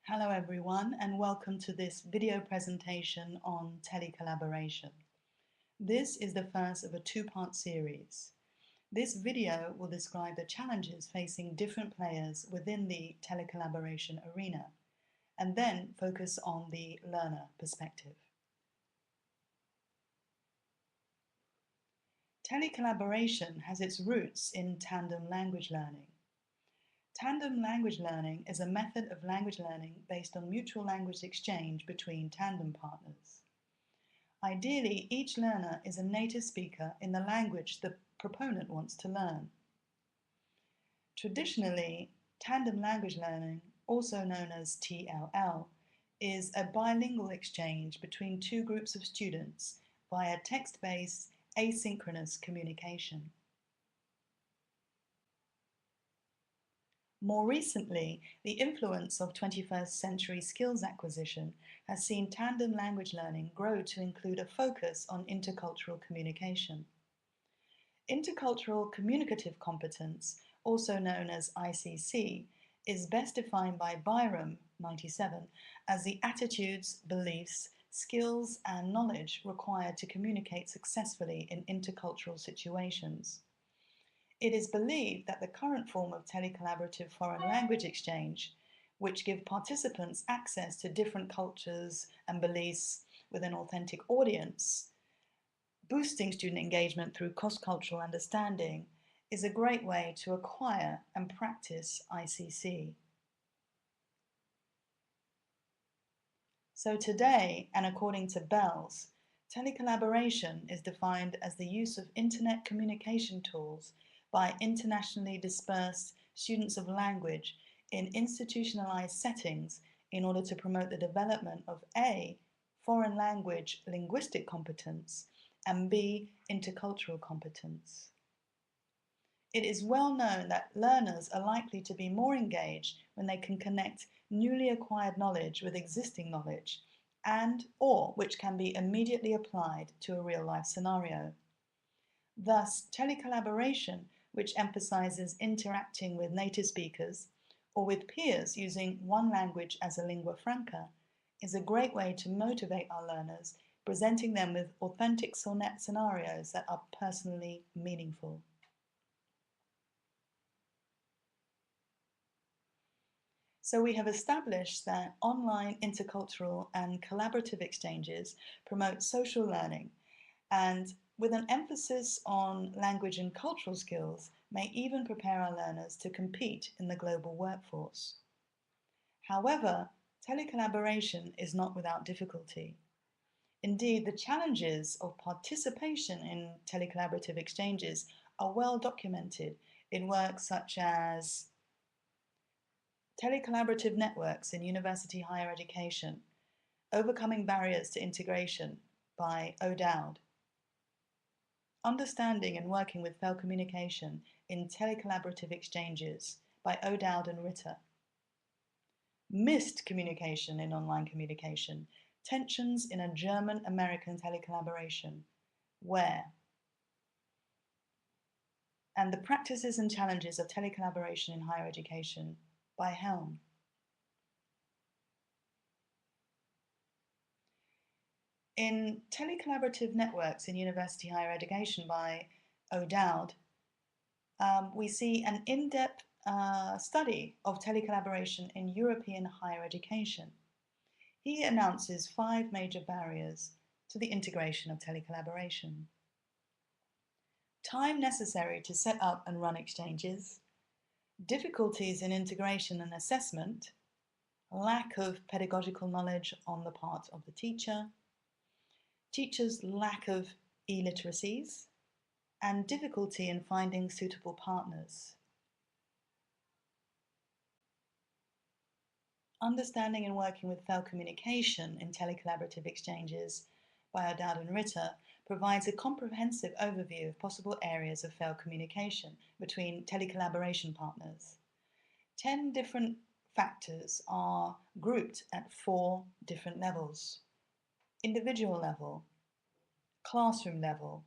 Hello everyone and welcome to this video presentation on telecollaboration. This is the first of a two-part series. This video will describe the challenges facing different players within the telecollaboration arena and then focus on the learner perspective. Telecollaboration has its roots in tandem language learning. Tandem language learning is a method of language learning based on mutual language exchange between tandem partners. Ideally, each learner is a native speaker in the language the proponent wants to learn. Traditionally, tandem language learning, also known as TLL, is a bilingual exchange between two groups of students via text-based asynchronous communication. More recently, the influence of 21st century skills acquisition has seen tandem language learning grow to include a focus on intercultural communication. Intercultural communicative competence, also known as ICC, is best defined by Byram, 97, as the attitudes, beliefs, skills, and knowledge required to communicate successfully in intercultural situations. It is believed that the current form of telecollaborative foreign language exchange, which give participants access to different cultures and beliefs with an authentic audience, boosting student engagement through cross-cultural understanding, is a great way to acquire and practice ICC. So today, and according to Bells, telecollaboration is defined as the use of internet communication tools by internationally dispersed students of language in institutionalized settings in order to promote the development of A, foreign language linguistic competence, and B, intercultural competence. It is well known that learners are likely to be more engaged when they can connect newly acquired knowledge with existing knowledge or which can be immediately applied to a real-life scenario. Thus, telecollaboration, which emphasizes interacting with native speakers or with peers using one language as a lingua franca, is a great way to motivate our learners, presenting them with authentic scenarios that are personally meaningful. So we have established that online intercultural and collaborative exchanges promote social learning and, with an emphasis on language and cultural skills, may even prepare our learners to compete in the global workforce. However, telecollaboration is not without difficulty. Indeed, the challenges of participation in telecollaborative exchanges are well documented in works such as Telecollaborative Networks in University Higher Education, Overcoming Barriers to Integration by O'Dowd, Understanding and Working with Failed Communication in Telecollaborative Exchanges by O'Dowd and Ritter, Missed Communication in Online Communication, Tensions in a German-American Telecollaboration, Where, and The Practices and Challenges of Telecollaboration in Higher Education by Helm. In Telecollaborative Networks in University Higher Education by O'Dowd, we see an in-depth study of telecollaboration in European higher education. He announces 5 major barriers to the integration of telecollaboration. Time necessary to set up and run exchanges, difficulties in integration and assessment, lack of pedagogical knowledge on the part of the teacher, teachers' lack of illiteracies, and difficulty in finding suitable partners. Understanding and Working with Failed Communication in Telecollaborative Exchanges by O'Dowd and Ritter provides a comprehensive overview of possible areas of failed communication between telecollaboration partners. 10 different factors are grouped at 4 different levels: individual level, classroom level,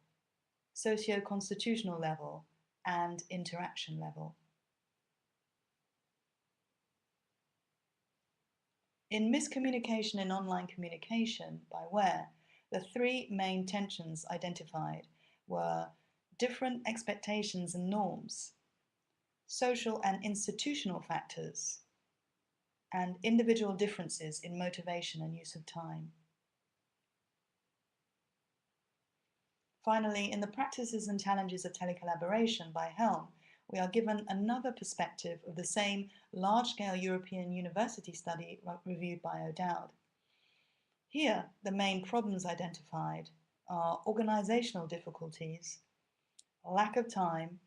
socio-constitutional level, and interaction level. In miscommunication in online communication by Ware, the three main tensions identified were different expectations and norms, social and institutional factors, and individual differences in motivation and use of time. Finally, in the practices and challenges of telecollaboration by Helm, we are given another perspective of the same large-scale European university study reviewed by O'Dowd. Here, the main problems identified are organisational difficulties, lack of time,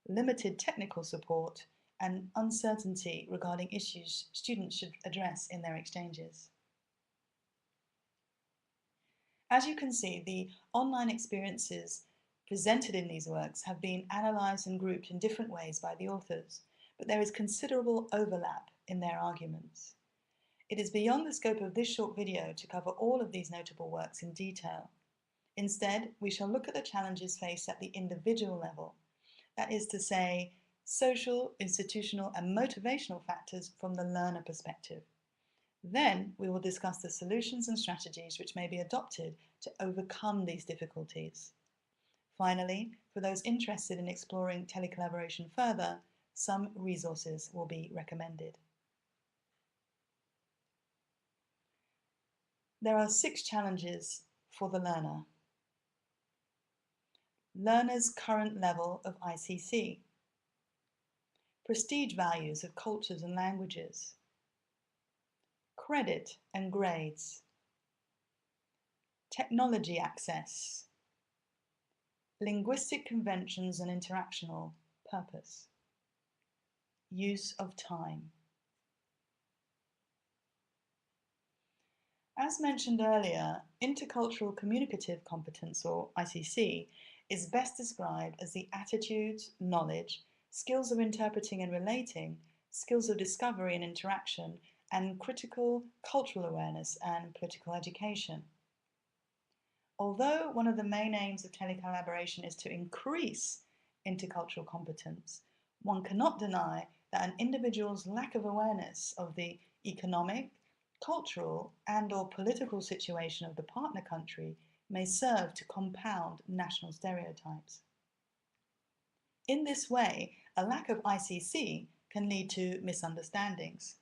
limited technical support, and uncertainty regarding issues students should address in their exchanges. As you can see, the online experiences presented in these works have been analysed and grouped in different ways by the authors, but there is considerable overlap in their arguments. It is beyond the scope of this short video to cover all of these notable works in detail. Instead, we shall look at the challenges faced at the individual level, that is to say, social, institutional, and motivational factors from the learner perspective. Then we will discuss the solutions and strategies which may be adopted to overcome these difficulties. Finally, for those interested in exploring telecollaboration further, some resources will be recommended. There are 6 challenges for the learner. Learner's current level of ICC. Prestige values of cultures and languages. Credit and grades. Technology access. Linguistic conventions and interactional purpose. Use of time. As mentioned earlier, intercultural communicative competence, or ICC, is best described as the attitudes, knowledge, skills of interpreting and relating, skills of discovery and interaction, and critical cultural awareness and political education. Although one of the main aims of telecollaboration is to increase intercultural competence, one cannot deny that an individual's lack of awareness of the economic, cultural, and/or political situation of the partner country may serve to compound national stereotypes. In this way, a lack of ICC can lead to misunderstandings.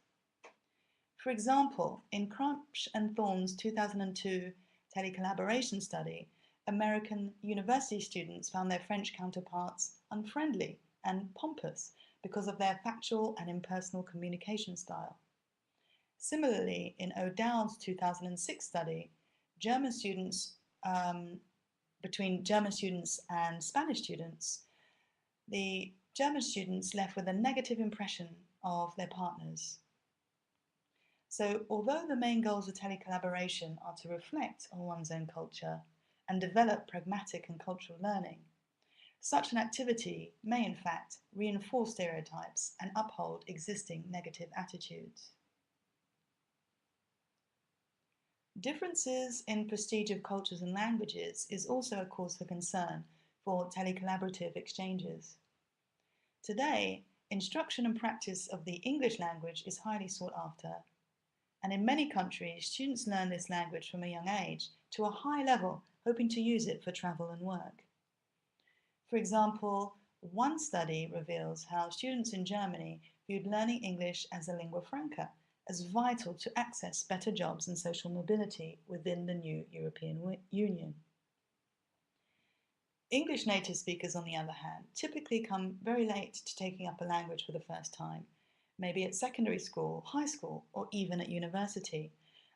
For example, in Crump and Thorne's 2002 telecollaboration study, American university students found their French counterparts unfriendly and pompous because of their factual and impersonal communication style. Similarly, in O'Dowd's 2006 study, between German students and Spanish students, the German students left with a negative impression of their partners. So, although the main goals of telecollaboration are to reflect on one's own culture and develop pragmatic and cultural learning, such an activity may in fact reinforce stereotypes and uphold existing negative attitudes. Differences in prestige of cultures and languages is also a cause for concern for telecollaborative exchanges. Today, instruction and practice of the English language is highly sought after, and in many countries, students learn this language from a young age to a high level, hoping to use it for travel and work. For example, one study reveals how students in Germany viewed learning English as a lingua franca, as vital to access better jobs and social mobility within the new European Union. English native speakers, on the other hand, typically come very late to taking up a language for the first time, maybe at secondary school, high school, or even at university,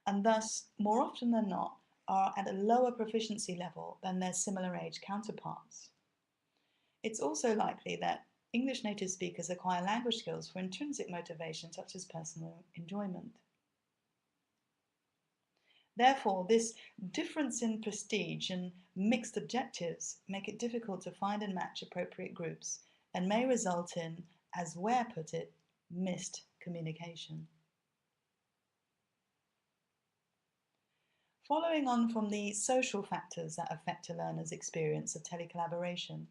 and thus, more often than not, are at a lower proficiency level than their similar age counterparts. It's also likely that English native speakers acquire language skills for intrinsic motivation such as personal enjoyment. Therefore, this difference in prestige and mixed objectives make it difficult to find and match appropriate groups and may result in, as Ware put it, missed communication. Following on from the social factors that affect a learner's experience of telecollaboration,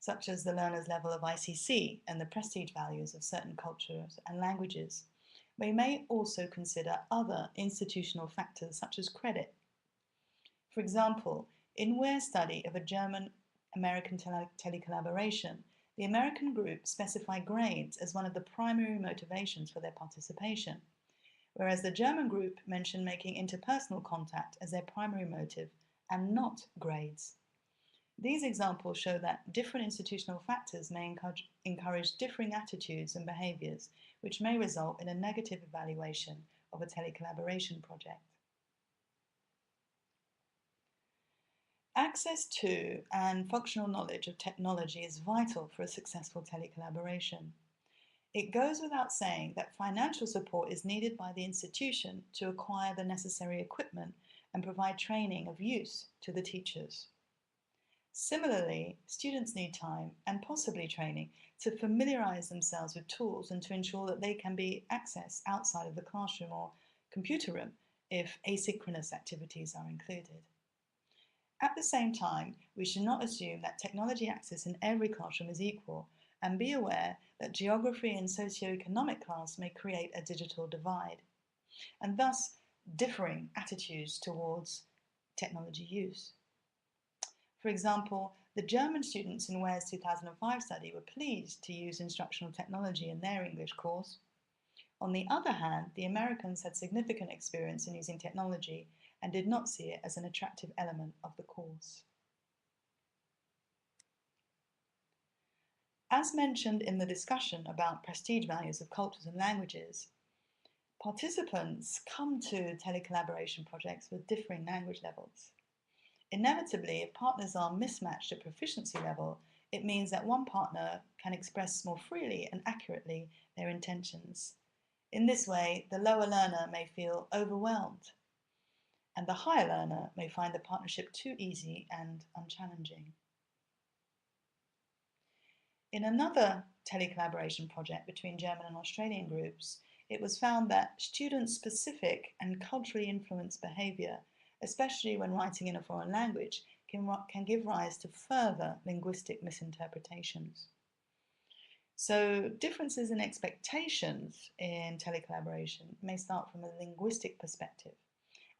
such as the learner's level of ICC and the prestige values of certain cultures and languages, We may also consider other institutional factors such as credit. For example, in Ware's study of a German-American telecollaboration, the American group specified grades as one of the primary motivations for their participation, whereas the German group mentioned making interpersonal contact as their primary motive and not grades. These examples show that different institutional factors may encourage differing attitudes and behaviours, which may result in a negative evaluation of a telecollaboration project. Access to and functional knowledge of technology is vital for a successful telecollaboration. It goes without saying that financial support is needed by the institution to acquire the necessary equipment and provide training of use to the teachers. Similarly, students need time and possibly training to familiarise themselves with tools and to ensure that they can be accessed outside of the classroom or computer room if asynchronous activities are included. At the same time, we should not assume that technology access in every classroom is equal, and be aware that geography and socio-economic class may create a digital divide, and thus differing attitudes towards technology use. For example, the German students in Ware's 2005 study were pleased to use instructional technology in their English course. On the other hand, the Americans had significant experience in using technology and did not see it as an attractive element of the course. As mentioned in the discussion about prestige values of cultures and languages, participants come to telecollaboration projects with differing language levels. Inevitably, if partners are mismatched at proficiency level, it means that one partner can express more freely and accurately their intentions. In this way, the lower learner may feel overwhelmed, and the higher learner may find the partnership too easy and unchallenging. In another telecollaboration project between German and Australian groups, it was found that student-specific and culturally influenced behaviour, especially when writing in a foreign language, can give rise to further linguistic misinterpretations. So differences in expectations in telecollaboration may start from a linguistic perspective,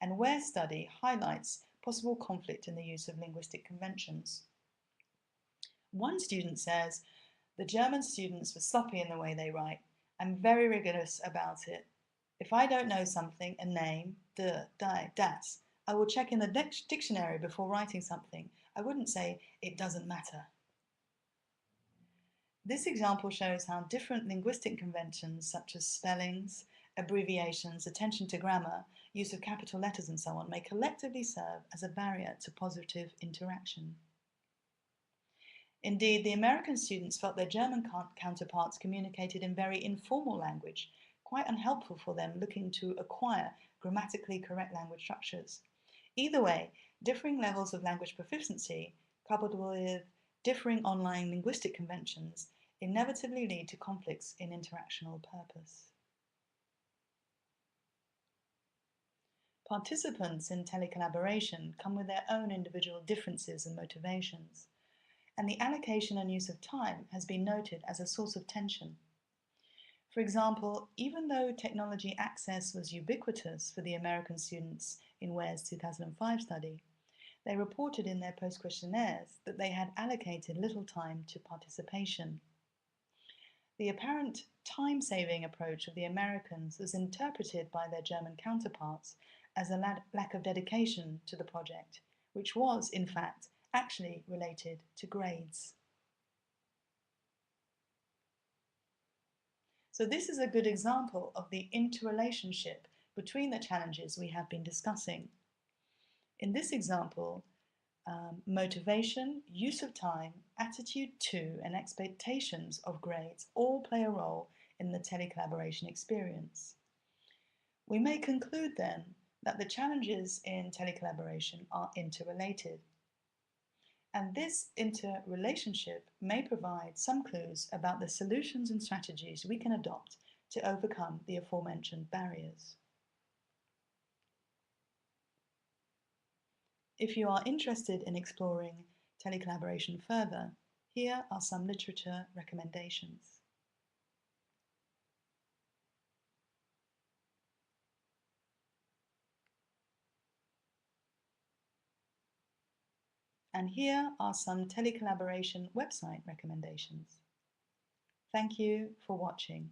and Ware's study highlights possible conflict in the use of linguistic conventions. One student says, "The German students were sloppy in the way they write. I'm very rigorous about it. If I don't know something, a name, die, das, I will check in the dictionary before writing something. I wouldn't say, it doesn't matter." This example shows how different linguistic conventions such as spellings, abbreviations, attention to grammar, use of capital letters and so on may collectively serve as a barrier to positive interaction. Indeed, the American students felt their German counterparts communicated in very informal language, quite unhelpful for them looking to acquire grammatically correct language structures. Either way, differing levels of language proficiency, coupled with differing online linguistic conventions, inevitably lead to conflicts in interactional purpose. Participants in telecollaboration come with their own individual differences and motivations, and the allocation and use of time has been noted as a source of tension. For example, even though technology access was ubiquitous for the American students in Ware's 2005 study, they reported in their post-questionnaires that they had allocated little time to participation. The apparent time-saving approach of the Americans was interpreted by their German counterparts as a lack of dedication to the project, which was, in fact, actually related to grades. So this is a good example of the interrelationship between the challenges we have been discussing. In this example, motivation, use of time, attitude to, and expectations of grades all play a role in the telecollaboration experience. We may conclude then that the challenges in telecollaboration are interrelated. And this interrelationship may provide some clues about the solutions and strategies we can adopt to overcome the aforementioned barriers. If you are interested in exploring telecollaboration further, here are some literature recommendations. And here are some Telecollaboration website recommendations. Thank you for watching.